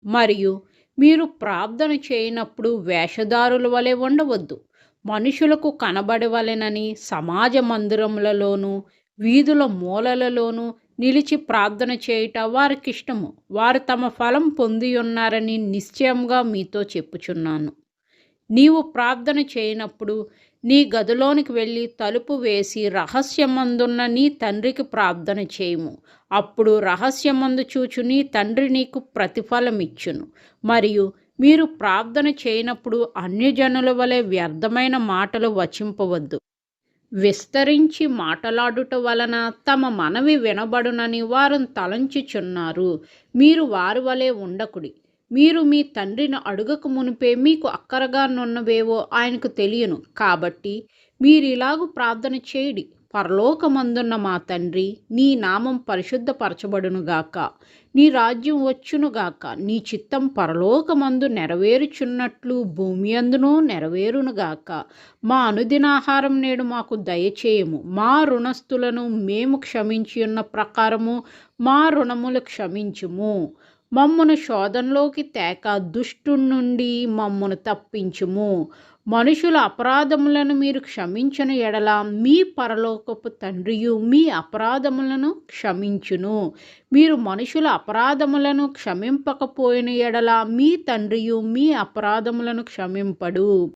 మరియు మీరు ప్రార్థన చేయనప్పుడు వేషధారుల వలె ఉండవద్దు. మనుషులకు కనబడవలెనని సమాజ మందిరములలోనూ వీధుల మూలలలోనూ నిలిచి ప్రార్థన చేయుట వారికిష్టము. వారు తమ ఫలం పొందియున్నారని నిశ్చయంగా మీతో చెప్పుచున్నాను. నీవు ప్రార్థన చేయనప్పుడు నీ గదిలోనికి వెళ్ళి తలుపు వేసి రహస్యమందున్న నీ తండ్రికి ప్రార్థన చేయుము. అప్పుడు రహస్యమందు చూచు నీ తండ్రి నీకు ప్రతిఫలమిచ్చును. మరియు మీరు ప్రార్థన చేయనప్పుడు అన్యజనుల వలె వ్యర్థమైన మాటలు వచింపవద్దు. విస్తరించి మాటలాడుట వలన తమ మనవి వినబడునని వారు తలంచుచున్నారు. మీరు వారి వలె ఉండకుడి. మీరు మీ తండ్రిని అడుగక మునిపే మీకు అక్కరగా నున్నవేవో ఆయనకు తెలియను. కాబట్టి మీరిలాగు ప్రార్థన చేయుడి. పరలోకమందున్న మా తండ్రి, నీ నామం పరిశుద్ధపరచబడునుగాక. నీ రాజ్యం వచ్చునుగాక. నీ చిత్తం పరలోకమందు నెరవేరుచున్నట్లు భూమి అందునూ నెరవేరునుగాక. మా అనుదినాహారం నేడు మాకు దయచేయము. మా రుణస్థులను మేము క్షమించియున్న ప్రకారము మా రుణములు క్షమించుము. మమ్మును శోధనలోకి తేక దుష్టుడి నుండి మమ్మును తప్పించుము. మనుషుల అపరాధములను మీరు క్షమించిన ఎడల మీ పరలోకపు తండ్రియు మీ అపరాధములను క్షమించును. మీరు మనుషుల అపరాధములను క్షమింపకపోయిన ఎడల మీ తండ్రియు మీ అపరాధములను క్షమింపడు.